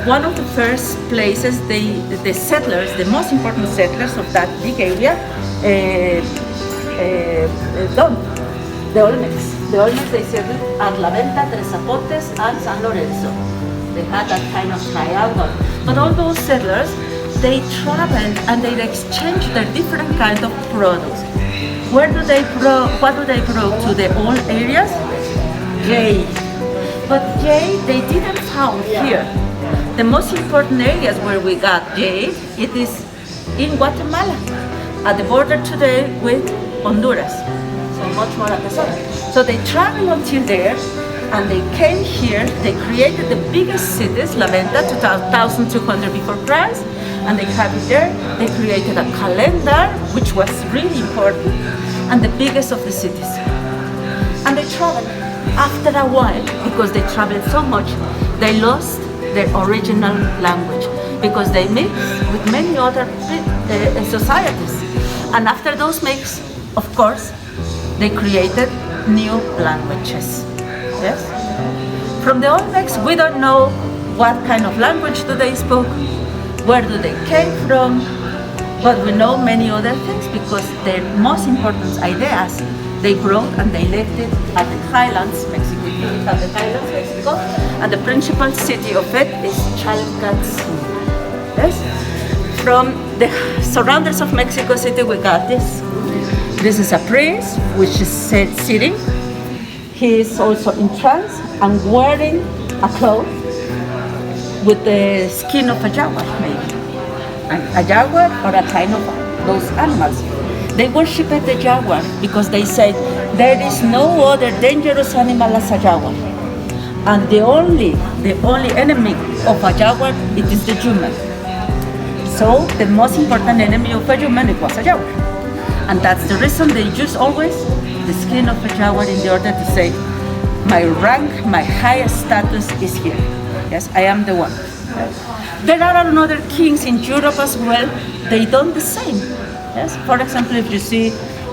one of the first places the settlers, the most important settlers of that big area, done. The Olmecs. The Olmecs, they settled at La Venta, Tres Zapotes, and San Lorenzo. They had that kind of triangle. But all those settlers, they traveled and they exchanged their different kind of products. What do they brought to the old areas? Jade. But jade, they didn't found here. The most important areas where we got jade, it is in Guatemala, at the border today with Honduras. So much more at the south. So they traveled until there, and they came here. They created the biggest cities, La Venta, 2,200 before Christ, and they have it there. They created a calendar, which was really important, and the biggest of the cities. And they traveled. After a while, because they traveled so much, they lost their original language, because they mixed with many other societies. And after those mix, of course, they created new languages. Yes? From the Olmecs, we don't know what kind of language do they spoke, where do they came from, but we know many other things because their most important ideas they brought and they left it at the highlands, Mexico. At the highlands, Mexico, and the principal city of it is Chalcatsu. Yes? From the surroundings of Mexico City, we got this. This is a prince which is sitting. He is also in trance and wearing a cloth with the skin of a jaguar, maybe. A jaguar or a kind of those animals. They worship the jaguar because they say there is no other dangerous animal as a jaguar. And the only enemy of a jaguar, it is the human. So the most important enemy of a human, it was a jaguar. And that's the reason they use always the skin of a jaguar in order to say, my rank, my highest status is here. Yes, I am the one. There are another kings in Europe as well, they done the same. Yes, for example, if you see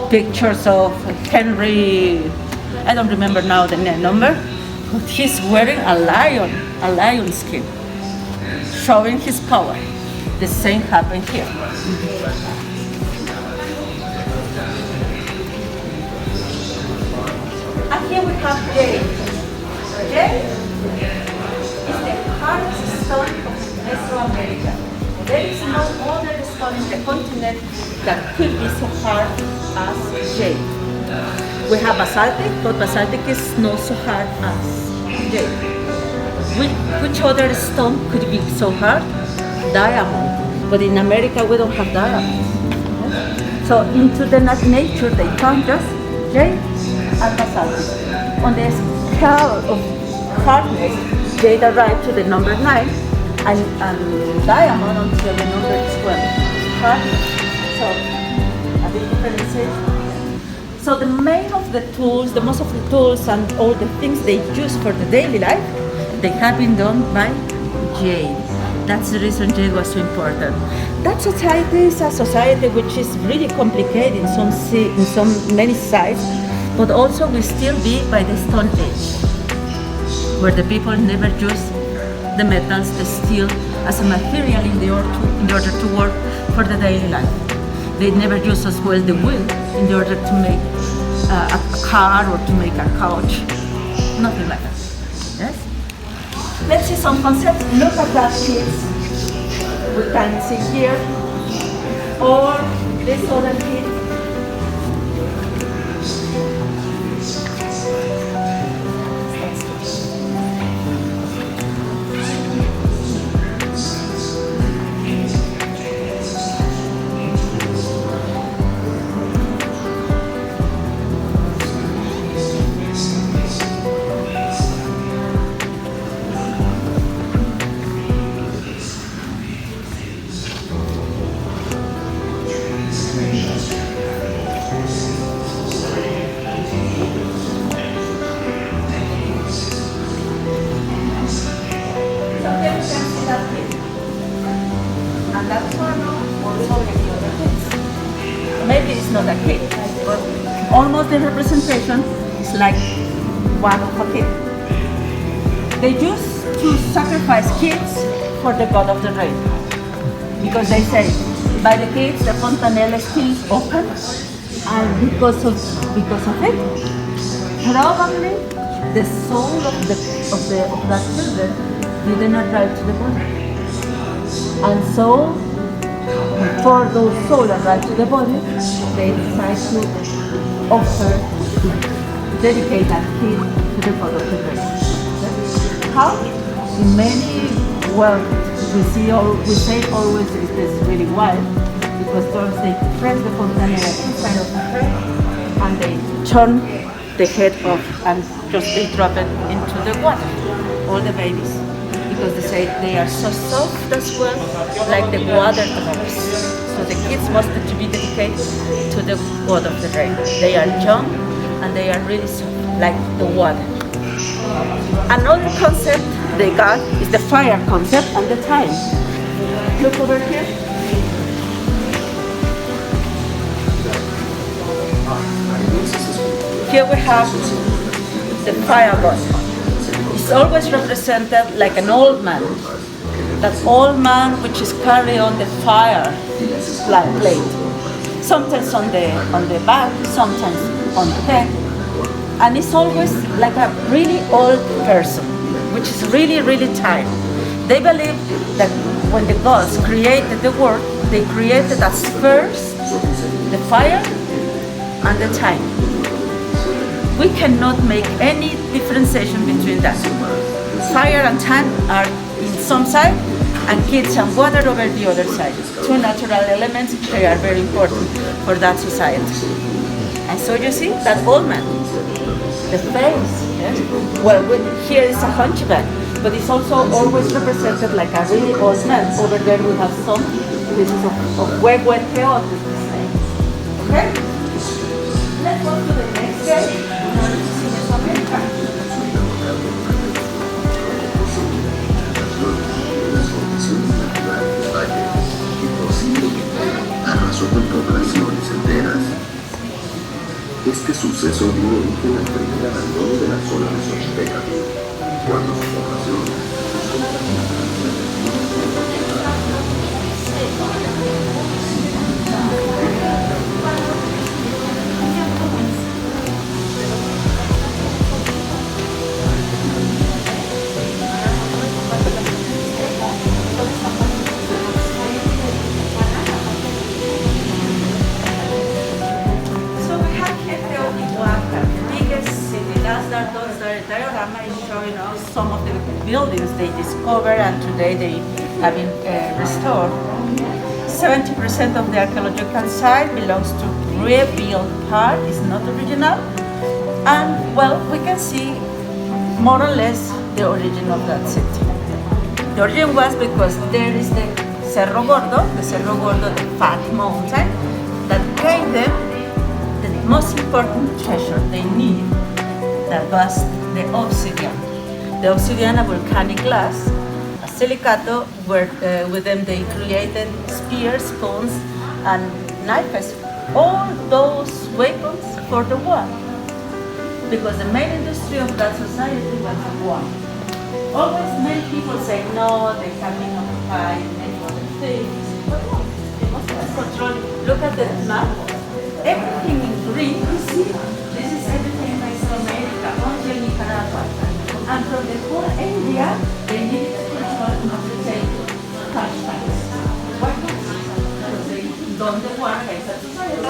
pictures of Henry, I don't remember now the number, but he's wearing a lion skin, showing his power. The same happened here. And here we have jade. Jade is the hardest stone of Mesoamerica. There is no other stone in the continent that could be so hard as jade. We have basaltic, but basaltic is not so hard as jade. Which other stone could be so hard? Diamond. But in America we don't have diamonds. So into the nature they found just jade and basaltic. On the scale of hardness, jade arrived to the number 9 and diamond until the number 12. Hardness. So a big differentiation. So the main of the tools, the most of the tools and all the things they use for the daily life, they have been done by jade. That's the reason jade was so important. That society is a society which is really complicated in many sides, but also will still be by the Stone Age, where the people never use the metals, the steel, as a material in order to work for the daily life. They never use as well the wood in order to make a car or to make a couch. Nothing like that. Yes? Let's see some concepts. Look at that piece. We can see here, or this other piece. Maybe it's not a kid, but almost the representation is like one of a kid. They used to sacrifice kids for the god of the rain. Because they say, by the kids, the fontanelle is still open, and because of it, probably the soul of that children didn't arrive to the body. And so, before those souls arrive to the body, they decide to offer, to dedicate that kid to the god of the rain. How? In many, well, we say always it is really wild, because first they press the fontanelle inside of the tray, and they turn the head off and just they drop it into the water, all the babies, because they say they are so soft as well, like the water drops. So the kids must to be dedicated to the god of the rain. They are young and they are really soft, like the water. Another concept they got is the fire concept and the time. Look over here. Here we have the fire god. It's always represented like an old man. That old man which is carrying on the fire plate. Sometimes on the back, sometimes on the head. And it's always like a really old person, which is really, really tired. They believe that when the gods created the world, they created as first the fire and the time. We cannot make any differentiation between that. Fire and time are in some side, and kids and water over the other side. Two natural elements, they are very important for that society. And so you see that old man, the face, yes? Well, here is a hunchback, but it's also always represented like a really old man. Over there we have some pieces of huehueteotl, is the same. Okay? Let's go to the next day. Arrasó con poblaciones enteras. Este suceso dio origen al primer abandono de la zona mesoamericana, cuando su población diorama is showing us some of the buildings they discovered and today they have been restored. 70% of the archaeological site belongs to rebuilt part, it's not original. And well, we can see more or less the origin of that city. The origin was because there is the Cerro Gordo, the fat mountain, that gave them the most important treasure they needed. That was the obsidian. The obsidian, a volcanic glass, a silicato, where with them they created spears, spoons, and knives. All those weapons for the war. Because the main industry of that society was war. Always many people say, no, they have been occupied many other things. But no, they must have control. Look at the map. Everything in green, you see, this is everything in Mesoamerica, until Nicaragua. And from the whole area, they needed to control of the same cash tax. Why not? Because they don't want to esa society.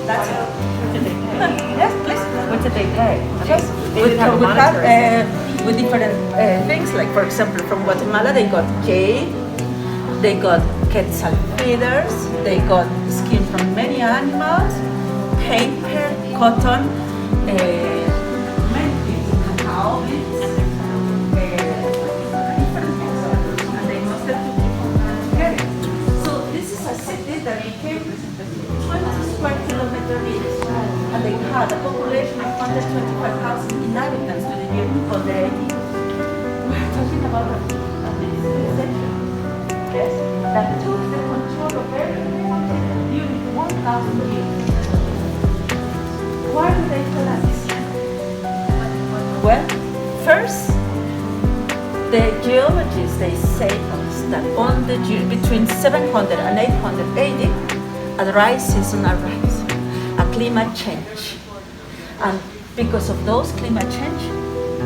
That's it. Yes, please. What's the date? Yes. We have with different things, like for example, from Guatemala, they got jade, they got quetzal feathers, they got skin from many animals, paper, cotton, many things, cacao beans, different things, and they must have get it. So this is a city that became 20 square kilometer radius, and they had a population of 125,000 inhabitants to the year before the 80s. We're talking about a civilization, yes, that took the control of everything during 1,000 years. Why do they collapse? First, the geologists, they say us that on the year between 700 and 800 AD, a dry season arrives, a climate change. And because of those climate change,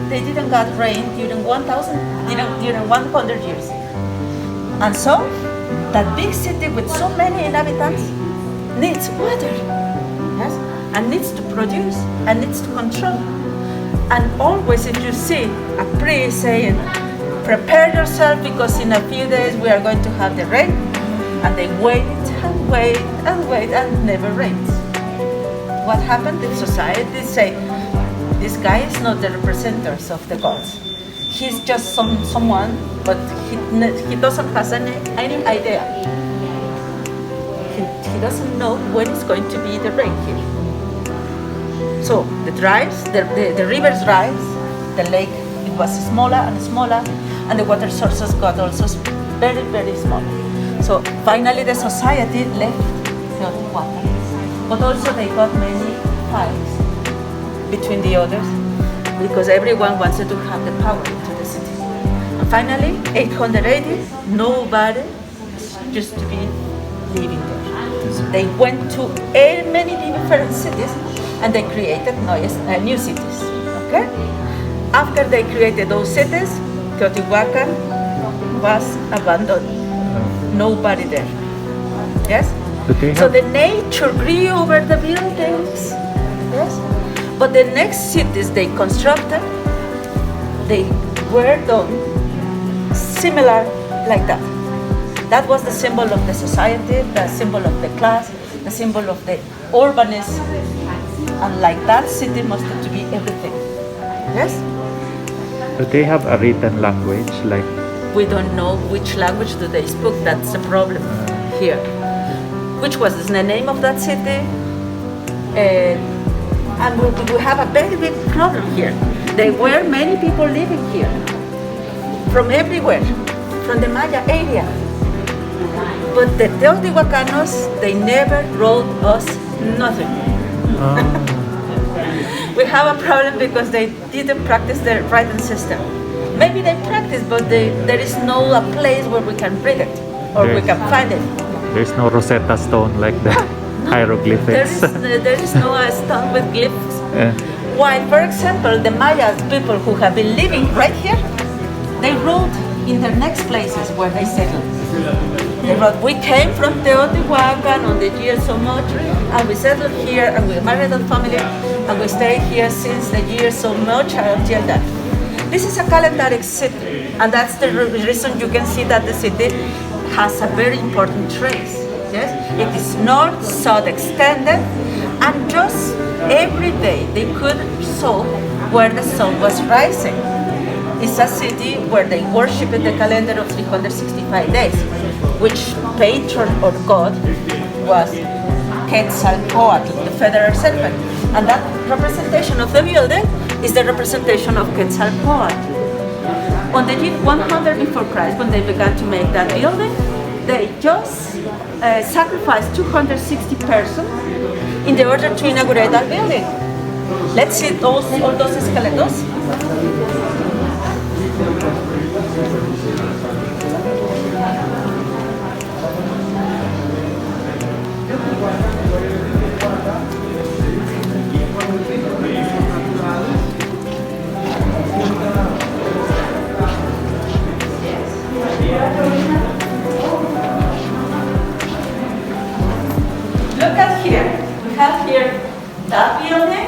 they didn't get rain during 100 years. And so, that big city with so many inhabitants needs water, yes, and needs to produce and needs to control. And always if you see a priest saying, prepare yourself because in a few days we are going to have the rain, and they wait and wait and wait and never rains. What happened in society? Say, this guy is not the representative of the gods. He's just someone, but he doesn't have any idea. He doesn't know when it's going to be the rain here. So the rivers dries, the lake, it was smaller and smaller, and the water sources got also very, very small. So finally the society left the water, but also they got many fights between the others because everyone wanted to have the power into the city. And finally, 880, nobody used to be living there. They went to many different cities and they created new cities. Okay? After they created those cities, Teotihuacan was abandoned. Nobody there. Yes? So the nature grew over the buildings. Yes? But the next cities they constructed, they were done similar like that. That was the symbol of the society, the symbol of the class, the symbol of the urbanism. And like that city must have to be everything. Yes? Do they have a written language? Like we don't know which language do they speak. That's the problem here. Which was the name of that city? And we have a very big problem here. There were many people living here from everywhere, from the Maya area. But the Teotihuacanos, they never wrote us nothing. We have a problem because they didn't practice their writing system. Maybe they practiced, but there is no a place where we can read it or we can find it. There's no Rosetta Stone like the hieroglyphics. There is no stone with glyphs. While, for example, the Maya people who have been living right here, they wrote in their next places where they settled. They wrote, we came from Teotihuacan on the year so much, and we settled here, and we married a family, and we stayed here since the year so much until that. This is a calendaric city, and that's the reason you can see that the city has a very important trace. Yes? It is north-south extended, and just every day they could saw where the sun was rising. It's a city where they worship the calendar of 365 days, which patron or god was Quetzalcoatl, the feathered serpent. And that representation of the building is the representation of Quetzalcoatl. On the year 100 before Christ, when they began to make that building, they just sacrificed 260 persons in order to inaugurate that building. Let's see all those skeletons. Look at here. We have here that building.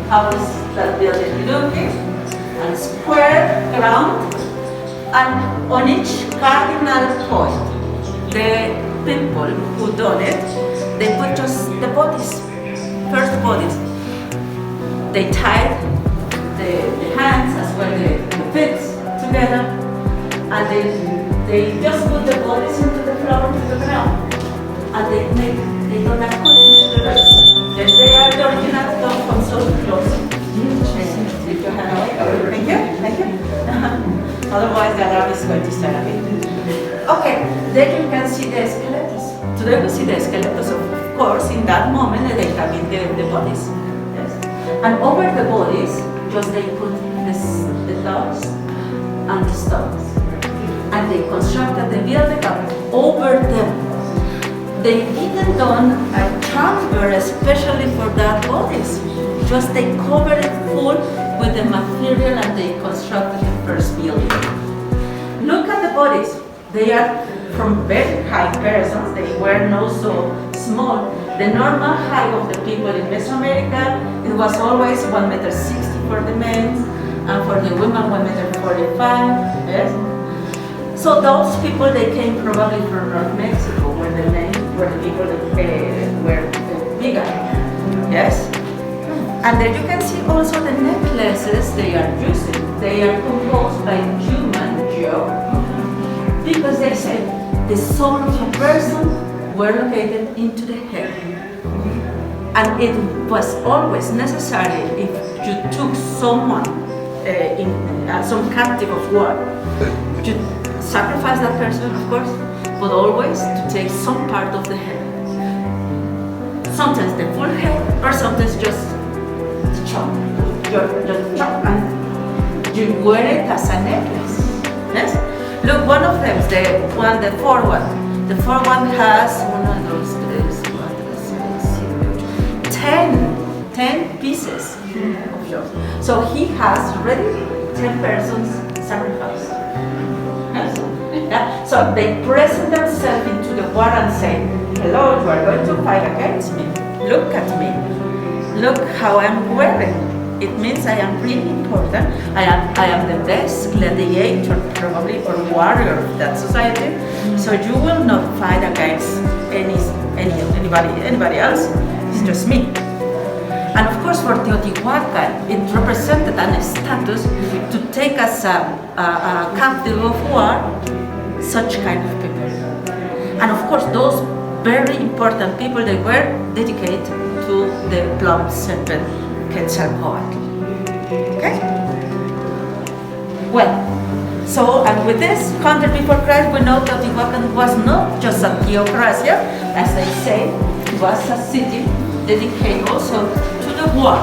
How is that building looking? And square ground. And on each cardinal point, the people who done it, they put just the bodies, first bodies. They tied the hands as well the feet together, and they just put the bodies into the floor, into the ground, and they don't have put into the rest. Then they are the original don't come so close. Take your hand away. Thank you. Thank you. Otherwise the alarm is going to start again. Okay, then you can see the skeletons. Today we see the skeletons, of course, in that moment they have in the bodies. Yes. And over the bodies, just they put the clouds and the stars. And they constructed the building over them. They didn't done a chamber especially for that bodies. Just they covered it full with the material and they constructed the first building. Look at the bodies. They are from very high persons. They were not so small. The normal height of the people in Mesoamerica, it was always 1.60 meters for the men, and for the women 1.45 meters. Yes. So those people, they came probably from North Mexico, where the men were the people that were bigger. Yes. And there you can see also the necklaces they are using. They are composed by human jaw, because they say the soul of a person were located into the head. And it was always necessary if you took someone some captive of war, you sacrifice that person, of course, but always to take some part of the head. Sometimes the full head, or sometimes just the chop. Just chop, and you wear it as a necklace. Yes? Look, one of them, the fourth one. The fourth one has 10 pieces of yours. So he has already 10 persons sacrificed. Yes? Yeah? So they present themselves into the war and say, hello, you are going to fight against me. Look at me. Look how I'm wearing. It means I am really important. I am the best gladiator, probably, or warrior of that society. So you will not fight against anybody else. It's just me. And of course, for Teotihuacan, it represented an status to take as a captive of war such kind of people. And of course, those very important people, they were dedicated to the plum serpent Quetzalcoatl. Okay? Well, so, and with this, 100 before Christ, we know that Teotihuacan was not just a theocracy, as they say, it was a city dedicated also to the war.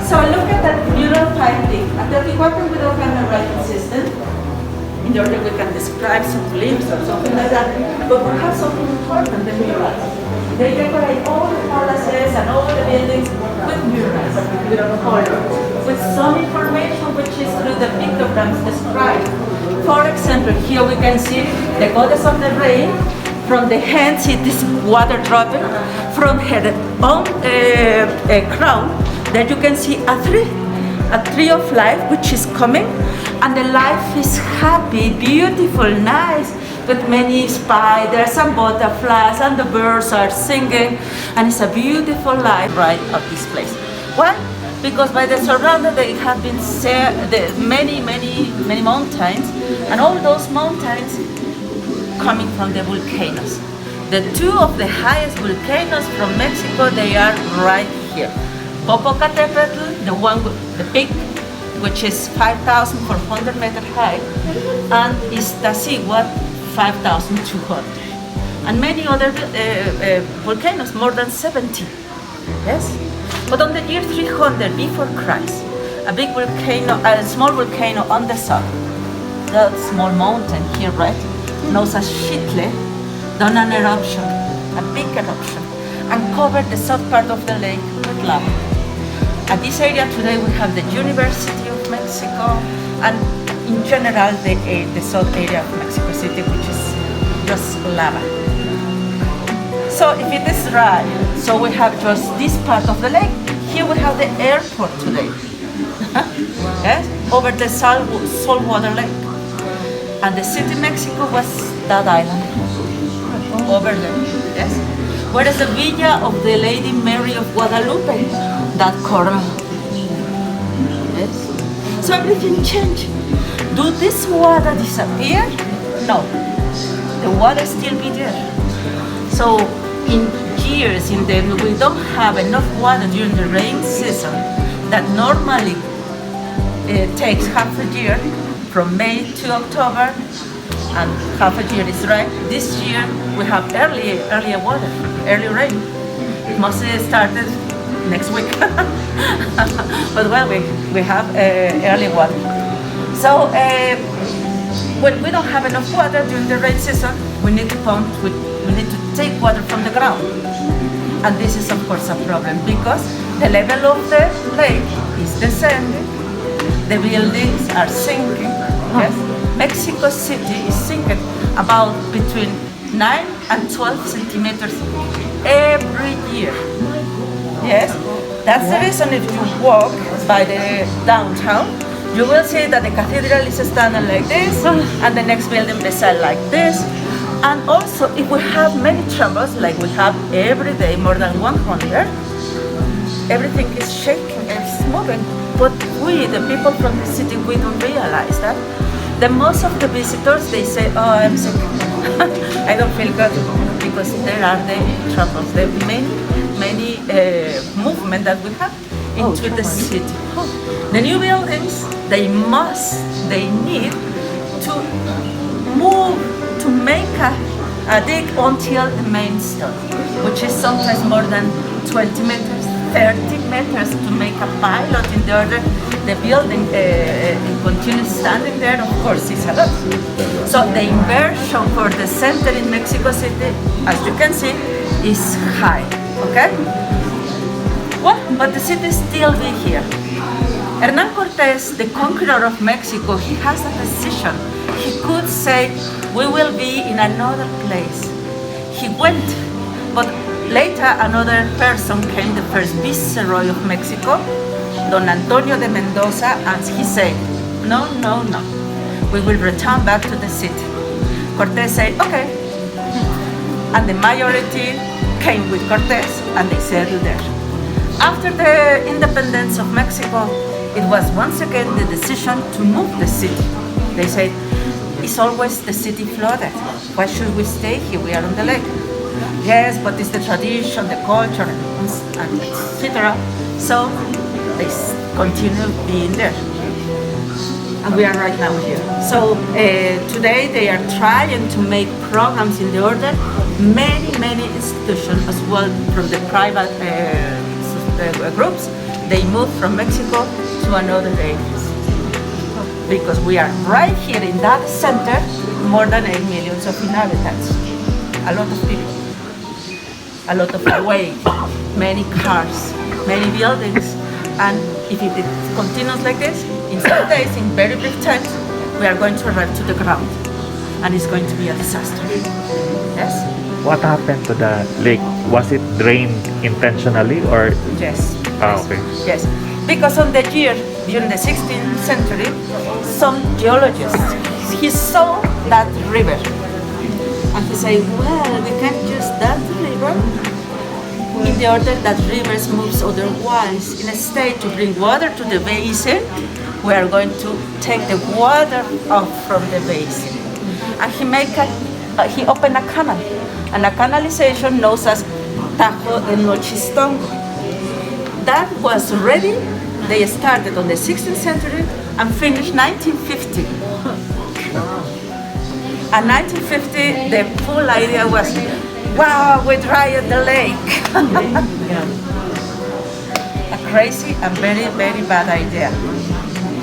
So look at that mural painting. At Teotihuacan we don't have a writing system. In order we can describe some glimpse or something like that. But we have something important, the murals. They decorate all the palaces and all the buildings with murals, with color, with some information which is through the pictograms described. For example, here we can see the goddess of the rain. From the hands, it is water dropping. From her own crown, there you can see a tree of life which is coming, and the life is happy, beautiful, nice, with many spiders and butterflies, and the birds are singing, and it's a beautiful life right at this place. Why? Because by the surrounding they have been many mountains, and all those mountains coming from the volcanoes. The two of the highest volcanoes from Mexico, they are right here. Popocatépetl, the one with the peak, which is 5,400 meters high, and Iztaccíhuatl, 5,200. And many other volcanoes, more than 70. Yes? But on the year 300 before Christ, a big volcano, a small volcano on the south, that small mountain here, right, known as Xitle, done an eruption, a big eruption, and covered the south part of the lake with lava. At this area today we have the University of Mexico, and in general the south area of Mexico City, which is just lava. So if it is dry, so we have just this part of the lake. Here we have the airport today, yes, over the saltwater lake. And the city Mexico was that island. over there. Yes. Where is the Villa of the Lady Mary of Guadalupe? That corner. Yes. So everything changed. Do this water disappear? No. The water still be there. So in years, we don't have enough water during the rain season that normally it takes half a year from May to October, and half a year is dry. This year we have early water, early rain. It must have started next week, but well, we have early water. So when we don't have enough water during the rain season, we need to pump. We need to take water from the ground, and this is of course a problem because the level of the lake is descending. The buildings are sinking. Yes, Mexico City is sinking about between 9 and 12 centimeters every year. Yes, that's the reason if you walk by the downtown, you will see that the cathedral is standing like this, and the next building beside like this. And also, if we have many troubles, like we have every day, more than 100, everything is shaking and it's moving. But we, the people from the city, we don't realize that. The most of the visitors, they say, oh, I'm sick. I don't feel good, because there are the troubles, the many movement that we have into the city. The new buildings, they need to move, to make a dig until the main stone, which is sometimes more than 20 meters, 30 meters to make a pilot in the order the building continues standing there. Of course, it's a lot. So the inversion for the center in Mexico City, as you can see, is high. Okay? Well, but the city still be here. Hernán Cortés, the conqueror of Mexico, he has a decision. He could say, we will be in another place. He went, but later another person came, the first viceroy of Mexico, Don Antonio de Mendoza, and he said, no, we will return back to the city. Cortés said, okay. And the majority came with Cortés, and they settled there. After the independence of Mexico, it was once again the decision to move the city. They said, it's always the city flooded. Why should we stay here? We are on the lake. Yes, but it's the tradition, the culture, and etc. So they continue being there. And we are right now here. So today they are trying to make programs in the order. Many institutions as well from the private groups, they move from Mexico to another areas. Because we are right here in that center, more than 8 million of inhabitants. A lot of people, a lot of away, many cars, many buildings. And if it continues like this, in some days, in very brief times, we are going to arrive to the ground. And it's going to be a disaster. Yes? What happened to the lake? Was it drained intentionally or? Yes. Okay. Yes. Because on the year, during the 16th century, some geologists, he saw that river. And he said, well, we can use that river in the order that rivers moves otherwise. In a state to bring water to the basin, we are going to take the water off from the basin. And he opened a canal. And a canalization known as Tajo de Nochistongo. That was ready. They started on the 16th century and finished 1950. And 1950, the full idea was, wow, we dried the lake. A crazy and very bad idea.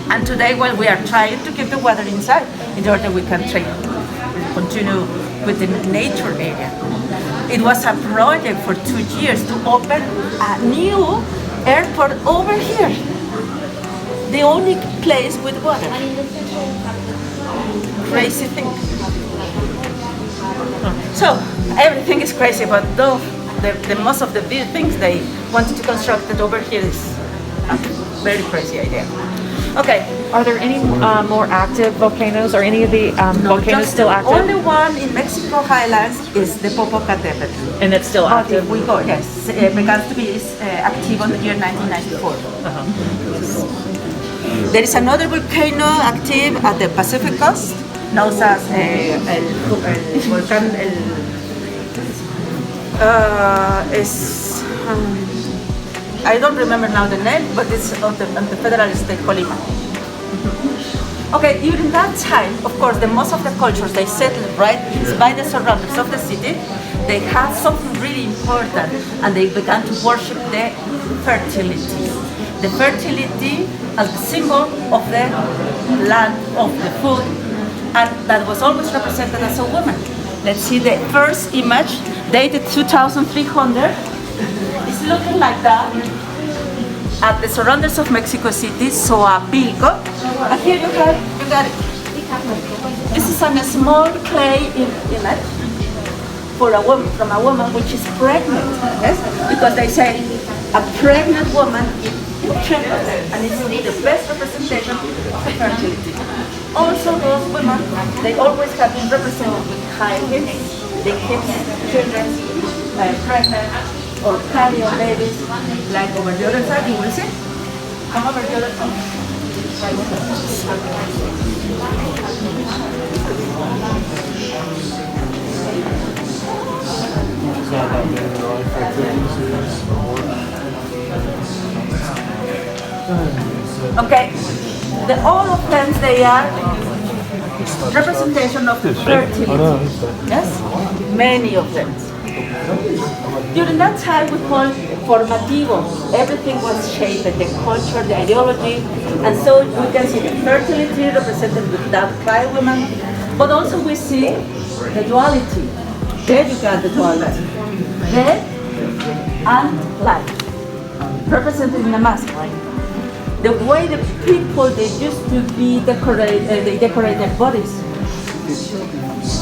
And today, well, we are trying to keep the water inside in order we can continue with the nature area. It was a project for 2 years to open a new airport over here. The only place with water. Crazy thing. So everything is crazy, but though the most of the big things they wanted to construct it over here is a very crazy idea. Okay. Are there any more active volcanoes, or any of the volcanoes Just still the active? only one in Mexico Highlands is the Popocatépetl. And it's still But active? if we go, yes, it began to be active on the year 1994. There is another volcano active at the Pacific coast, known as el volcán I don't remember now the name, but it's on the federal state Colima. Okay, during that time, of course, most of the cultures they settled right by the surroundings of the city. They had something really important, and they began to worship the fertility. The fertility as the symbol of the land, of the food, and that was always represented as a woman. Let's see the first image, dated 2300. It's looking like that at the surroundings of Mexico City, Soapilco. And here you got it. This is a small clay image for a woman, from a woman which is pregnant, yes? Because they say a pregnant woman is triplets, and it's the best representation of fertility. Also, those women, they always have been represented with high hips. They keep children pregnant or carry on babies, like over the other side. You will see. Come over the other side. Okay, all of them, they are representation of fertility. Yes, many of them. During that time, we call formativo. Everything was shaped, the culture, the ideology, and so we can see the fertility represented with that clay woman, but also we see the duality. There you got the duality, death and life, represented in a mask. The way the people they used to be they decorate their bodies.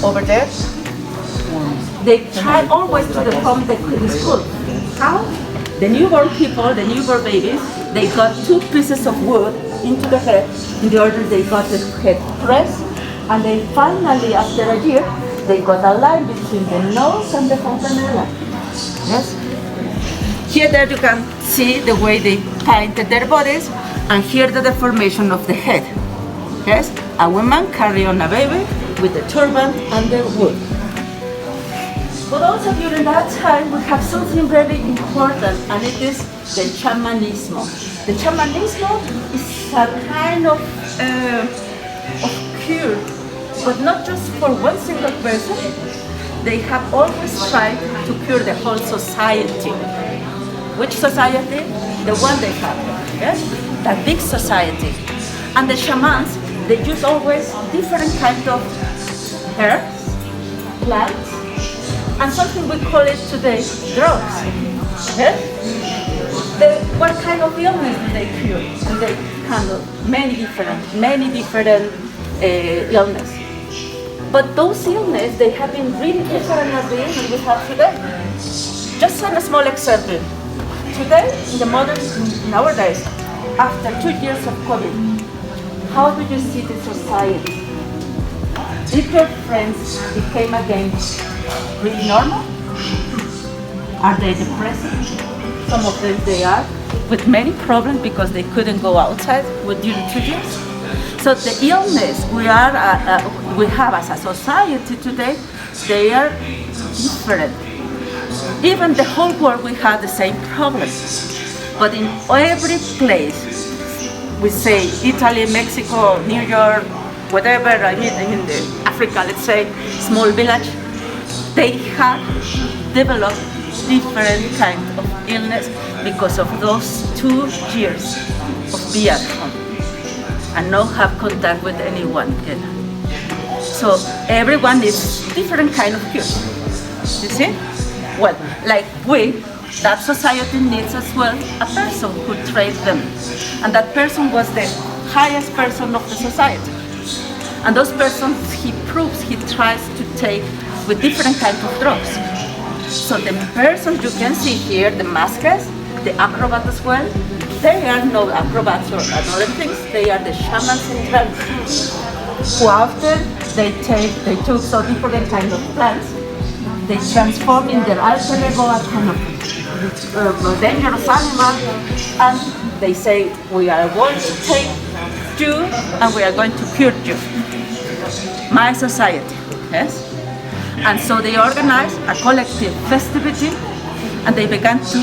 Over there, they try always to deform the skull. How? The newborn people, the newborn babies, they got 2 pieces of wood into the head. In the order they got the head pressed, and then finally, after a year, they got a line between the nose and the fontanella. Yes. Here, there you can see the way they painted their bodies, and here the deformation of the head. Yes, a woman carrying on a baby with the turban and the wood. But also during that time, we have something very important, and it is the shamanismo. The shamanismo is a kind of cure, but not just for one single person. They have always tried to cure the whole society. Which society? The one they have, yes? The big society. And the shamans, they use always different kinds of herbs, plants, and something we call it today drugs. Yes? What kind of illness do they cure? And they handle many different illnesses. But those illnesses, they have been really different as the illness we have today. Just a small example. Today, nowadays, after 2 years of COVID, how do you see the society? If your friends became again really normal? Are they depressed? Some of them they are, with many problems because they couldn't go outside during 2 years. So the illness we have as a society today, they are different. Even the whole world we have the same problems. But in every place, we say Italy, Mexico, New York, whatever, in Africa, let's say, small village, they have developed different kind of illness because of those 2 years of being at home and not have contact with anyone again. So everyone needs different kind of cure. You see? Well, like that society needs as well a person who trains them. And that person was the highest person of the society. And those persons, he tries to take with different kinds of drugs. So the persons you can see here, the maskers, the acrobat as well, they are no acrobats or other things. They are the shamans in trance, who after they took so different kind of plants, they transform in their alter ego a kind of dangerous animal, and they say, we are going to take you and we are going to cure you. My society, yes? And so they organized a collective festivity, and they began to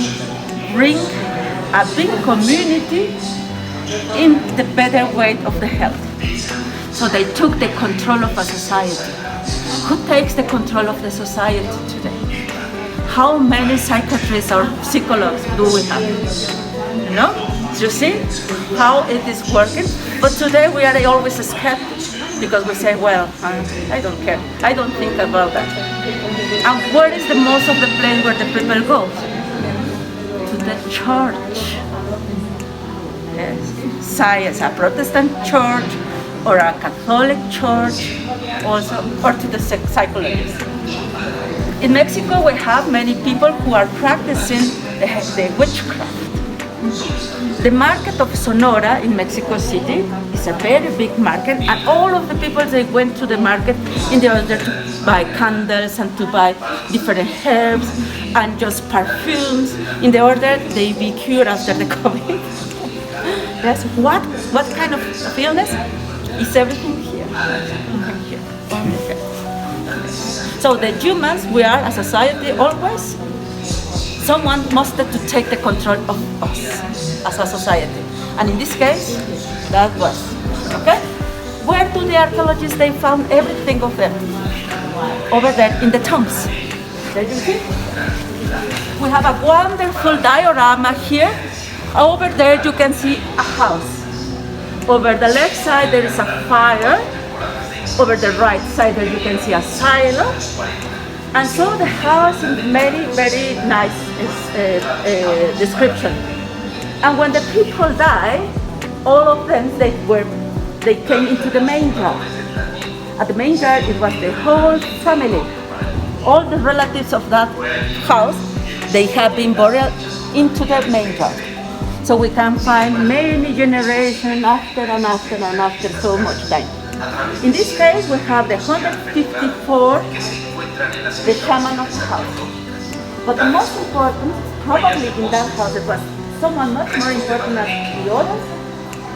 bring a big community in the better way of the health. So they took the control of a society. Who takes the control of the society today? How many psychiatrists or psychologists do we have? You know? You see how it is working? But today we are always skeptical because we say, well, I don't care. I don't think about that. And where is the most of the place where the people go? To the church. Yes. Science, a Protestant church or a Catholic church, also, or to the psychologist. In Mexico, we have many people who are practicing the witchcraft. The market of Sonora in Mexico City is a very big market, and all of the people, they went to the market in order to buy candles and to buy different herbs and just perfumes in the order they be cured after the COVID. Yes, what kind of illness? Is everything here? Here, only here. So the humans, we are a society always. Someone must to take the control of us as a society. And in this case, that was. Okay? Where do the archaeologists, they found everything of them? Over there in the tombs. There you see? We have a wonderful diorama here. Over there you can see a house. Over the left side there is a fire. Over the right side there you can see a silo. And so the house is very, very nice description. And when the people die, all of them, they came into the main yard. At the main yard, it was the whole family. All the relatives of that house, they have been buried into the main yard. So we can find many generations after and after and after so much time. In this case, we have the 154, the shaman of the house. But the most important, probably in that house, it was someone much more important than the others,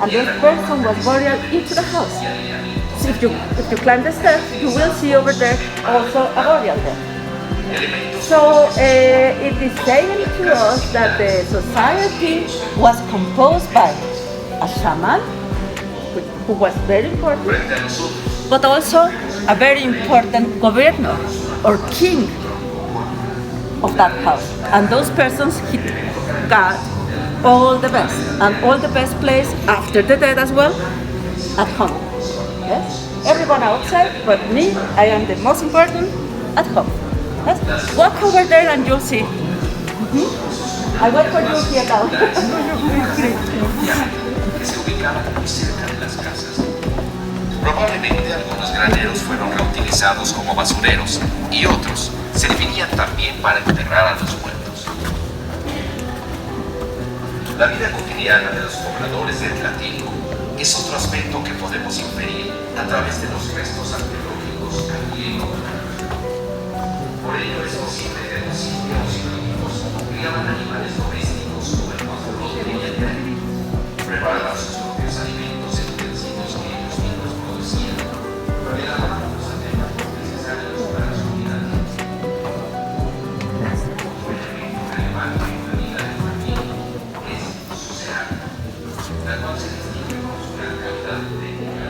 and this person was buried into the house. So if you climb the steps, you will see over there also a burial there. So it is saying to us that the society was composed by a shaman, who was very important, but also a very important governor or king of that house. And those persons got all the best, and all the best place after the death as well, at home. Yes? Everyone outside, but me, I am the most important at home. Yes? Walk over there and you'll see. I wait for you here now. Que se ubicaban muy cerca de las casas. Probablemente algunos graneros fueron reutilizados como basureros y otros servirían también para enterrar a los muertos. La vida cotidiana de los pobladores del Tlatilco es otro aspecto que podemos inferir a través de los restos arqueológicos aquí en Oaxaca. Por ello es posible deducir que los primitivos criaban animales domésticos como el guajolote y el perro, preparaban sus propios alimentos en utensilios que ellos mismos producían, preparaban los artefactos necesarios para su vida diaria. Otro elemento relevante en la vida del Tlatilco es su cerámica, la cual se distingue por su gran calidad técnica.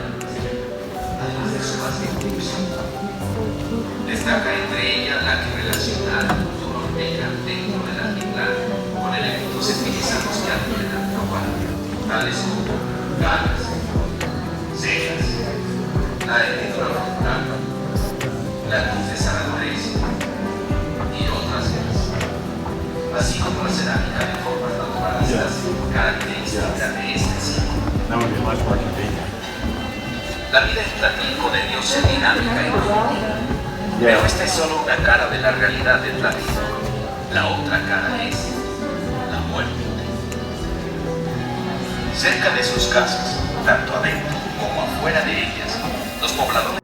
Además de su base de producción, destaca entre ellas la que relaciona la cultura olmeca dentro del altiplano con elementos estilizados que adquieren la Anthropology, tales como ganas, cejas, la escritura frontal, la luz de sanadores y otras más, así como la cerámica de formas naturalistas características de este sitio. La vida en Tlatilco debió ser dinámica y profunda. Pero esta es solo una cara de la realidad del Tlatilco. La otra cara es la muerte. Cerca de sus casas, tanto adentro como afuera de ellas, los pobladores